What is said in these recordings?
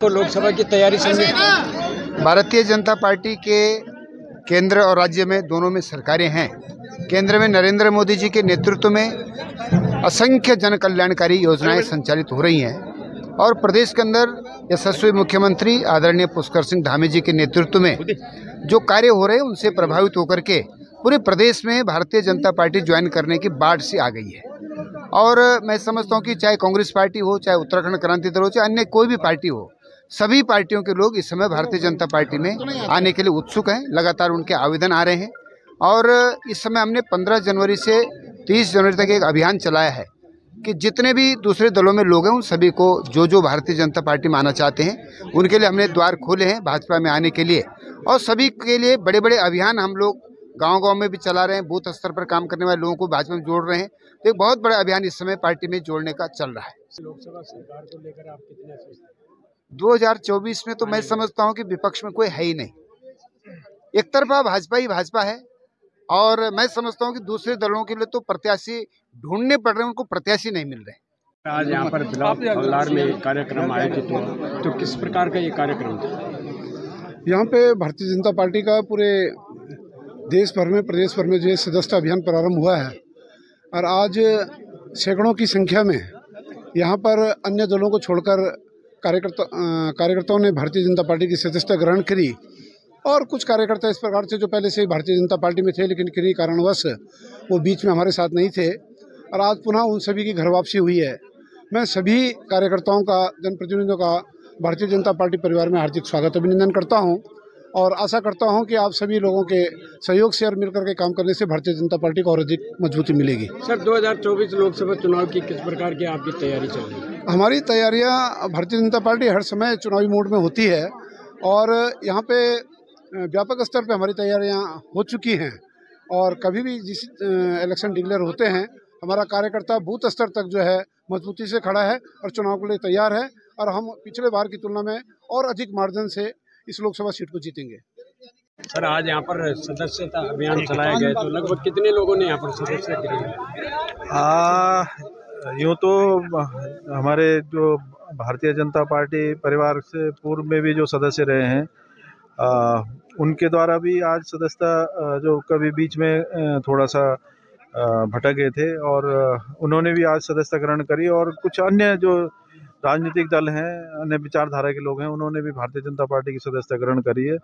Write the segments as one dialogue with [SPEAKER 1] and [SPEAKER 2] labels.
[SPEAKER 1] तो लोकसभा की तैयारी चल रही है।
[SPEAKER 2] भारतीय जनता पार्टी के केंद्र और राज्य में दोनों में सरकारें हैं। केंद्र में नरेंद्र मोदी जी के नेतृत्व में असंख्य जन कल्याणकारी योजनाएं संचालित हो रही हैं और प्रदेश के अंदर यशस्वी मुख्यमंत्री आदरणीय पुष्कर सिंह धामी जी के नेतृत्व में जो कार्य हो रहे हैं उनसे प्रभावित होकर के पूरे प्रदेश में भारतीय जनता पार्टी ज्वाइन करने की बाढ़ सी आ गई है। और मैं समझता हूँ कि चाहे कांग्रेस पार्टी हो, चाहे उत्तराखंड क्रांति दल हो, चाहे अन्य कोई भी पार्टी हो, सभी पार्टियों के लोग इस समय भारतीय जनता पार्टी में आने के लिए उत्सुक हैं। लगातार उनके आवेदन आ रहे हैं और इस समय हमने 15 जनवरी से 30 जनवरी तक एक अभियान चलाया है कि जितने भी दूसरे दलों में लोग हैं उन सभी को जो भारतीय जनता पार्टी में आना चाहते हैं उनके लिए हमने द्वार खोले हैं भाजपा में आने के लिए। और सभी के लिए बड़े बड़े अभियान हम लोग गांव-गांव में भी चला रहे हैं, बूथ स्तर पर काम करने वाले लोगों को भाजपा में जोड़ रहे हैं। तो एक बहुत बड़ा अभियान इस समय पार्टी में जोड़ने का चल रहा है।
[SPEAKER 1] लोकसभा सरकार को लेकर आप कितना सोचते हैं?
[SPEAKER 2] 2024 में तो मैं समझता हूं कि विपक्ष में कोई है ही नहीं। एक तरफा भाजपा ही भाजपा है और मैं समझता हूं कि दूसरे दलों के लिए तो प्रत्याशी ढूंढने पड़ रहे हैं, उनको प्रत्याशी नहीं मिल रहे।
[SPEAKER 1] आज यहाँ पर बिलावल में एक कार्यक्रम आयोजित हुआ, तो किस प्रकार का ये कार्यक्रम था?
[SPEAKER 3] यहाँ पे भारतीय जनता पार्टी का पूरे देश भर में, प्रदेश भर में जो सदस्यता अभियान प्रारंभ हुआ है और आज सैकड़ों की संख्या में यहाँ पर अन्य दलों को छोड़कर कार्यकर्ताओं ने भारतीय जनता पार्टी की सदस्यता ग्रहण करी। और कुछ कार्यकर्ता इस प्रकार से जो पहले से ही भारतीय जनता पार्टी में थे लेकिन किन्हीं कारणवश वो बीच में हमारे साथ नहीं थे और आज पुनः उन सभी की घर वापसी हुई है। मैं सभी कार्यकर्ताओं का, जनप्रतिनिधियों का भारतीय जनता पार्टी परिवार में हार्दिक स्वागत अभिनंदन करता हूं और आशा करता हूं कि आप सभी लोगों के सहयोग से और मिलकर के काम करने से भारतीय जनता पार्टी को और अधिक मजबूती मिलेगी।
[SPEAKER 1] सर, 2024 लोकसभा चुनाव की किस प्रकार की आपकी तैयारी चल रही है?
[SPEAKER 3] हमारी तैयारियां, भारतीय जनता पार्टी हर समय चुनावी मोड में होती है और यहाँ पे व्यापक स्तर पे हमारी तैयारियां हो चुकी हैं और कभी भी जिस इलेक्शन डिक्लेयर होते हैं हमारा कार्यकर्ता बूथ स्तर तक जो है मजबूती से खड़ा है और चुनाव के लिए तैयार है और हम पिछले बार की तुलना में और अधिक मार्जिन से इस लोकसभा सीट को जीतेंगे।
[SPEAKER 1] सर, आज यहाँ पर सदस्यता अभियान चलाया गया तो लगभग कितने लोगों ने यहाँ पर सदस्यता ली?
[SPEAKER 4] यूँ तो हमारे जो भारतीय जनता पार्टी परिवार से पूर्व में भी जो सदस्य रहे हैं उनके द्वारा भी आज सदस्यता जो कभी बीच में थोड़ा सा भटक गए थे और उन्होंने भी आज सदस्यता ग्रहण करी। और कुछ अन्य जो राजनीतिक दल हैं, अन्य विचारधारा के लोग हैं, उन्होंने भी भारतीय जनता पार्टी की सदस्यता ग्रहण करी है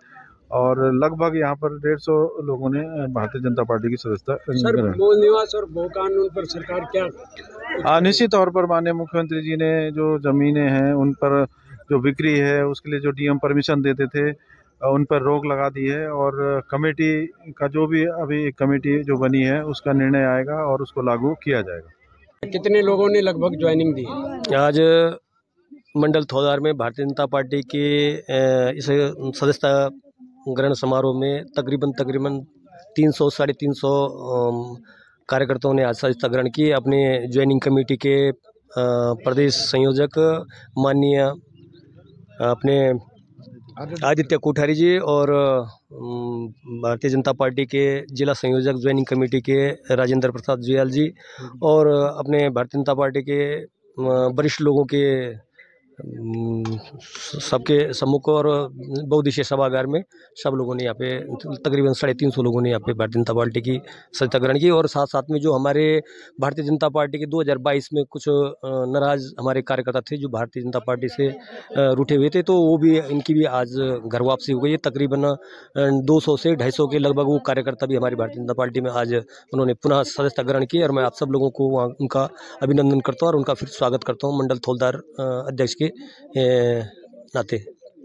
[SPEAKER 4] और लगभग यहाँ पर 150 लोगों ने भारतीय जनता पार्टी की सदस्यता ग्रहण।
[SPEAKER 1] मूल निवास और भू कानून पर सरकार क्या?
[SPEAKER 4] निश्चित तौर पर माननीय मुख्यमंत्री जी ने जो जमीनें हैं उन पर जो बिक्री है उसके लिए जो डीएम परमिशन देते थे उन पर रोक लगा दी है और कमेटी का जो भी अभी कमेटी जो बनी है उसका निर्णय आएगा और उसको लागू किया जाएगा।
[SPEAKER 1] कितने लोगों ने लगभग ज्वाइनिंग दी?
[SPEAKER 5] आज मंडल थौदार में भारतीय जनता पार्टी के इस सदस्यता ग्रहण समारोह में तकरीबन 300 साढ़े 300 कार्यकर्ताओं ने आज सदस्यता ग्रहण की। अपने ज्वाइनिंग कमेटी के प्रदेश संयोजक माननीय अपने आदित्य कोठारी जी और भारतीय जनता पार्टी के जिला संयोजक ज्वाइनिंग कमेटी के राजेंद्र प्रसाद जुयाल जी और अपने भारतीय जनता पार्टी के वरिष्ठ लोगों के सबके सम्मुख और बहुउद्देशीय सभागार में सब लोगों ने यहाँ पे तकरीबन 350 लोगों ने यहाँ पे भारतीय जनता पार्टी की सदस्यता ग्रहण की। और साथ साथ में जो हमारे भारतीय जनता पार्टी के 2022 में कुछ नाराज हमारे कार्यकर्ता थे जो भारतीय जनता पार्टी से रूठे हुए थे, तो वो भी इनकी भी आज घर वापसी हो गई है। तकरीबन 200 से 250 के लगभग वो कार्यकर्ता भी हमारी भारतीय जनता पार्टी में आज उन्होंने पुनः सदस्यता ग्रहण की और मैं आप सब लोगों को वहाँ उनका अभिनंदन करता हूँ और उनका फिर स्वागत करता हूँ मंडल थौलदार अध्यक्ष के नाते।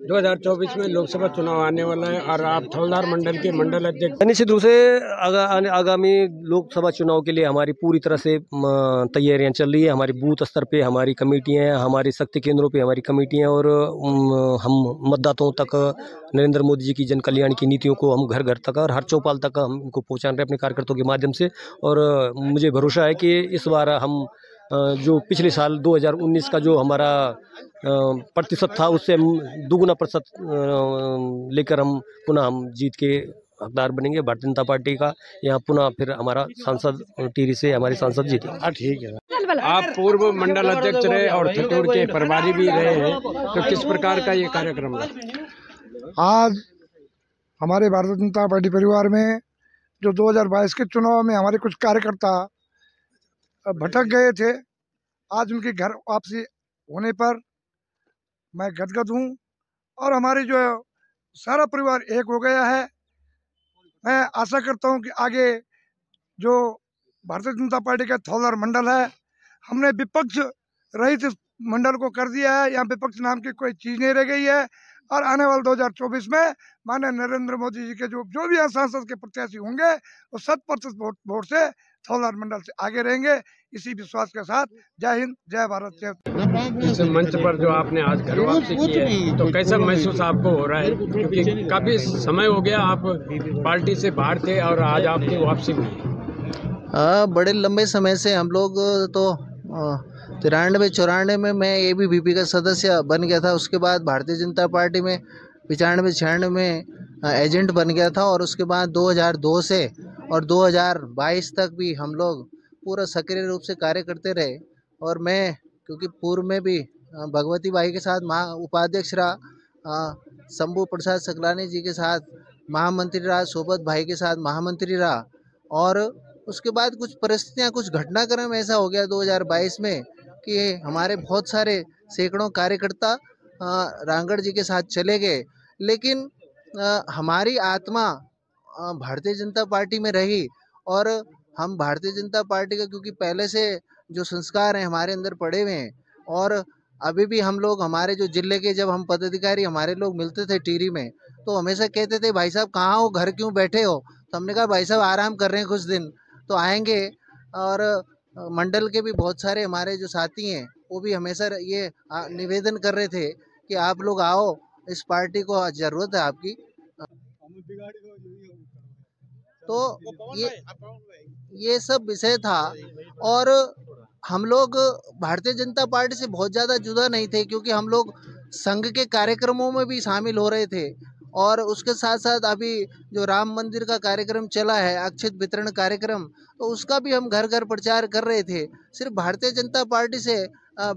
[SPEAKER 1] 2024 में लोकसभा चुनाव आने वाला है और आप थौलदार मंडल के मंडल अध्यक्ष।
[SPEAKER 5] निश्चित रूप से आगामी लोकसभा चुनाव के लिए हमारी पूरी तरह से तैयारियां चल रही है। हमारी बूथ स्तर पे हमारी कमेटियां हैं, हमारी शक्ति केंद्रों पे हमारी कमेटियां और हम मतदाताओं तक नरेंद्र मोदी जी की जन कल्याण की नीतियों को हम घर घर तक और हर चौपाल तक हम इनको पहुँचा रहे हैं अपने कार्यकर्ताओं के माध्यम से। और मुझे भरोसा है कि इस बार हम जो पिछले साल 2019 का जो हमारा प्रतिशत था उससे हम दुगुना प्रतिशत लेकर हम पुनः हम जीत के हकदार बनेंगे। भारतीय जनता पार्टी का यहाँ पुनः फिर हमारा सांसद टिहरी से हमारे सांसद जीतेंगे।
[SPEAKER 1] ठीक है। आप पूर्व मंडल अध्यक्ष रहे और छतौड़ के प्रभारी भी रहे हैं, तो किस प्रकार का ये कार्यक्रम रहा?
[SPEAKER 3] आज हमारे भारतीय जनता पार्टी परिवार में जो 2022 के चुनाव में हमारे कुछ कार्यकर्ता भटक गए थे, आज उनकी घर वापसी होने पर मैं गदगद हूँ और हमारी जो सारा परिवार एक हो गया है। मैं आशा करता हूँ कि आगे जो भारतीय जनता पार्टी का थौलर मंडल है, हमने विपक्ष रहित इस मंडल को कर दिया है। यहाँ विपक्ष नाम की कोई चीज़ नहीं रह गई है और आने वाले 2024 में माननीय नरेंद्र मोदी जी के जो भी यहाँ सांसद के प्रत्याशी होंगे वो 100% वोट से थौलर मंडल से आगे रहेंगे। इसी विश्वास के साथ जय हिंद, जय भारत, जय।
[SPEAKER 1] इस मंच पर जो आपने आज घर वापसी की है, तो कैसा महसूस आपको हो रहा है? क्योंकि काफी समय हो गया आप पार्टी से बाहर थे और आज आपकी वापसी हुई।
[SPEAKER 6] बड़े लंबे समय से हम लोग तो 93-94 में मैं ABVP का सदस्य बन गया था। उसके बाद भारतीय जनता पार्टी में 95-96 में एजेंट बन गया था और उसके बाद 2002 से और 2022 तक भी हम लोग पूरा सक्रिय रूप से कार्य करते रहे। और मैं क्योंकि पूर्व में भी भगवती बाई के साथ उपाध्यक्ष रहा, शंभू प्रसाद सकलानी जी के साथ महामंत्री रहा, सोबत भाई के साथ महामंत्री रहा। और उसके बाद कुछ परिस्थितियाँ, कुछ घटनाक्रम ऐसा हो गया 2022 में कि हमारे बहुत सारे सैकड़ों कार्यकर्ता रांगड़ जी के साथ चले गए, लेकिन हमारी आत्मा भारतीय जनता पार्टी में रही। और हम भारतीय जनता पार्टी का क्योंकि पहले से जो संस्कार हैं हमारे अंदर पड़े हुए हैं, और अभी भी हम लोग हमारे जो जिले के जब हम पदाधिकारी हमारे लोग मिलते थे टिहरी में, तो हमेशा कहते थे भाई साहब कहाँ हो, घर क्यों बैठे हो? तो हमने कहा भाई साहब आराम कर रहे हैं, कुछ दिन तो आएंगे। और मंडल के भी बहुत सारे हमारे जो साथी हैं वो भी हमेशा ये निवेदन कर रहे थे कि आप लोग आओ, इस पार्टी को ज़रूरत है आपकी। तो ये सब विषय था। और हम लोग भारतीय जनता पार्टी से बहुत ज़्यादा जुदा नहीं थे क्योंकि हम लोग संघ के कार्यक्रमों में भी शामिल हो रहे थे। और उसके साथ साथ अभी जो राम मंदिर का कार्यक्रम चला है, अक्षत वितरण कार्यक्रम, तो उसका भी हम घर घर प्रचार कर रहे थे। सिर्फ भारतीय जनता पार्टी से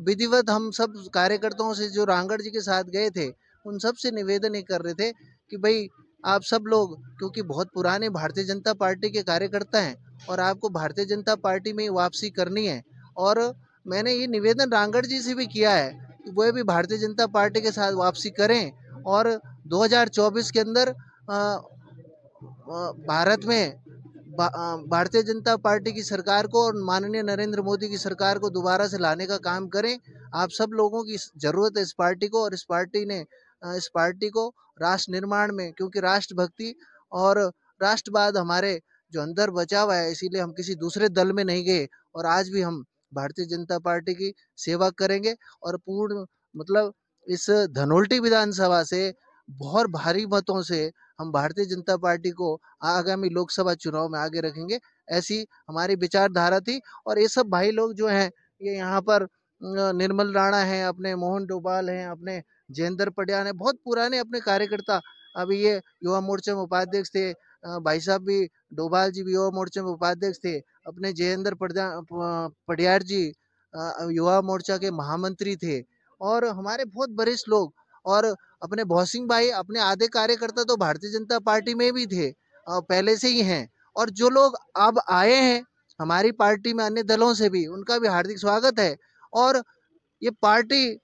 [SPEAKER 6] विधिवत हम सब कार्यकर्ताओं से जो रांगड़ जी के साथ गए थे उन सब से निवेदन ये कर रहे थे कि भाई आप सब लोग क्योंकि बहुत पुराने भारतीय जनता पार्टी के कार्यकर्ता हैं और आपको भारतीय जनता पार्टी में वापसी करनी है। और मैंने ये निवेदन रांगड़ जी से भी किया है कि वो भी भारतीय जनता पार्टी के साथ वापसी करें और 2024 के अंदर भारत में भारतीय जनता पार्टी की सरकार को और माननीय नरेंद्र मोदी की सरकार को दोबारा से लाने का काम करें। आप सब लोगों की ज़रूरत है इस पार्टी को, और इस पार्टी ने इस पार्टी को राष्ट्र निर्माण में, क्योंकि राष्ट्रभक्ति और राष्ट्रवाद हमारे जो अंदर बचा हुआ है, इसीलिए हम किसी दूसरे दल में नहीं गए और आज भी हम भारतीय जनता पार्टी की सेवा करेंगे। और पूर्ण मतलब इस धनोल्टी विधानसभा से बहुत भारी मतों से हम भारतीय जनता पार्टी को आगामी लोकसभा चुनाव में आगे रखेंगे, ऐसी हमारी विचारधारा थी। और ये सब भाई लोग जो हैं, ये यहाँ पर निर्मल राणा हैं, अपने मोहन डोभाल हैं, अपने जयेंद्र पटियाल हैं, बहुत पुराने अपने कार्यकर्ता। अभी ये युवा मोर्चा में उपाध्यक्ष थे, भाई साहब भी डोभाल जी भी युवा मोर्चा में उपाध्यक्ष थे, अपने जयेंद्र पटियाल जी युवा मोर्चा के महामंत्री थे, और हमारे बहुत वरिष्ठ लोग। और अपने भौसिंग भाई, अपने आधे कार्यकर्ता तो भारतीय जनता पार्टी में भी थे पहले से ही हैं, और जो लोग अब आए हैं हमारी पार्टी में अन्य दलों से भी, उनका भी हार्दिक स्वागत है। और ये पार्टी,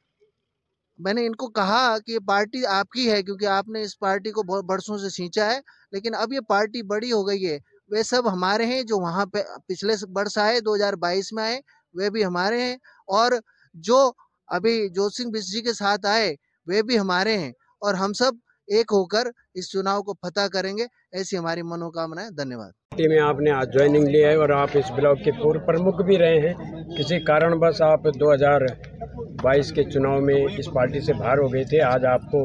[SPEAKER 6] मैंने इनको कहा कि ये पार्टी आपकी है क्योंकि आपने इस पार्टी को बहुत बरसों से सींचा है, लेकिन अब ये पार्टी बड़ी हो गई है। वे सब हमारे हैं जो वहाँ पे पिछले वर्ष आए, 2022 में आए, वे भी हमारे हैं। और जो अभी जोत सिंह बिष्ट जी के साथ आए वे भी हमारे हैं, और हम सब एक होकर इस चुनाव को फतह करेंगे, ऐसी हमारी मनोकामना है। धन्यवाद।
[SPEAKER 1] पार्टी में आपने आज ज्वाइनिंग लिया है और आप इस ब्लॉक के पूर्व प्रमुख भी रहे हैं। किसी कारणवश आप 2022 के चुनाव में इस पार्टी से बाहर हो गए थे, आज आपको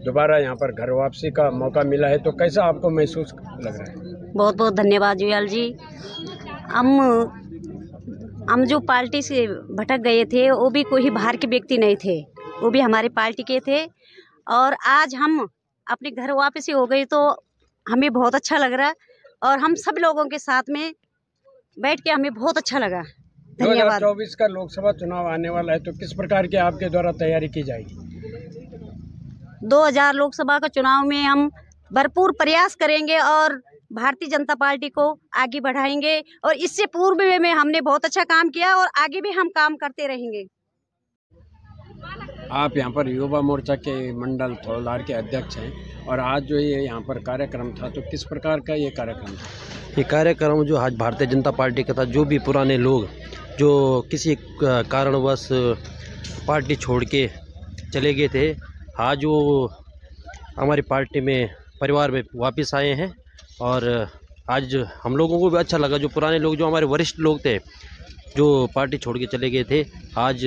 [SPEAKER 1] दोबारा यहाँ पर घर वापसी का मौका मिला है, तो कैसा आपको महसूस लग रहा है?
[SPEAKER 7] बहुत बहुत धन्यवाद जुयाल जी। हम जो पार्टी से भटक गए थे वो भी कोई बाहर के व्यक्ति नहीं थे, वो भी हमारे पार्टी के थे, और आज हम अपने घर वापसी हो गई तो हमें बहुत अच्छा लग रहा है। और हम सब लोगों के साथ में बैठ के हमें बहुत अच्छा लगा। धन्यवाद।
[SPEAKER 1] 2024 का लोकसभा चुनाव आने वाला है, तो किस प्रकार की आपके द्वारा तैयारी की जाएगी?
[SPEAKER 7] 2000 लोकसभा का चुनाव में हम भरपूर प्रयास करेंगे और भारतीय जनता पार्टी को आगे बढ़ाएंगे, और इससे पूर्व में हमने बहुत अच्छा काम किया और आगे भी हम काम करते रहेंगे।
[SPEAKER 1] आप यहाँ पर युवा मोर्चा के मंडल थोलदार के अध्यक्ष हैं, और आज जो ये यहाँ पर कार्यक्रम था, तो किस प्रकार का ये कार्यक्रम था?
[SPEAKER 5] ये कार्यक्रम जो आज भारतीय जनता पार्टी का था, जो भी पुराने लोग जो किसी कारणवश पार्टी छोड़ के चले गए थे, आज वो हमारी पार्टी में परिवार में वापस आए हैं। और आज हम लोगों को भी अच्छा लगा, जो पुराने लोग, जो हमारे वरिष्ठ लोग थे, जो पार्टी छोड़ के चले गए थे, आज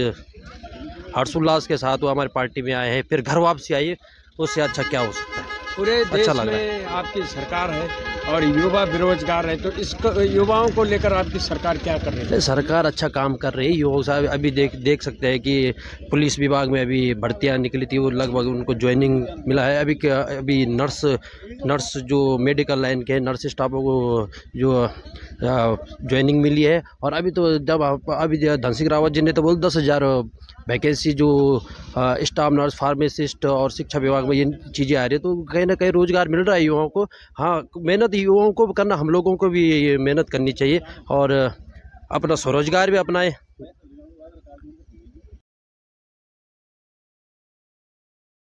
[SPEAKER 5] हर्षोल्लास के साथ वो हमारी पार्टी में आए हैं, फिर घर वापसी आए। उससे अच्छा क्या हो सकता है?
[SPEAKER 1] पूरे देश में आपकी सरकार है और युवा बेरोजगार है, तो इसको युवाओं को लेकर आपकी सरकार क्या कर रही है?
[SPEAKER 5] सरकार अच्छा काम कर रही है। युवाओं साहब अभी देख सकते हैं कि पुलिस विभाग में अभी भर्तियां निकली थी, वो लगभग उनको ज्वाइनिंग मिला है। अभी नर्स जो मेडिकल लाइन के नर्स स्टाफों को जो ज्वाइनिंग मिली है। और अभी तो अभी धन सिंह रावत जी ने तो बोल 10,000 वैकेंसी जो स्टाफ नर्स, फार्मासिस्ट और शिक्षा विभाग में ये चीज़ें आ रही है, तो कहीं ना कहीं रोज़गार मिल रहा है युवाओं को। हाँ, मेहनत युवाओं को करना, हम लोगों को भी मेहनत करनी चाहिए और अपना स्वरोजगार भी अपनाएं।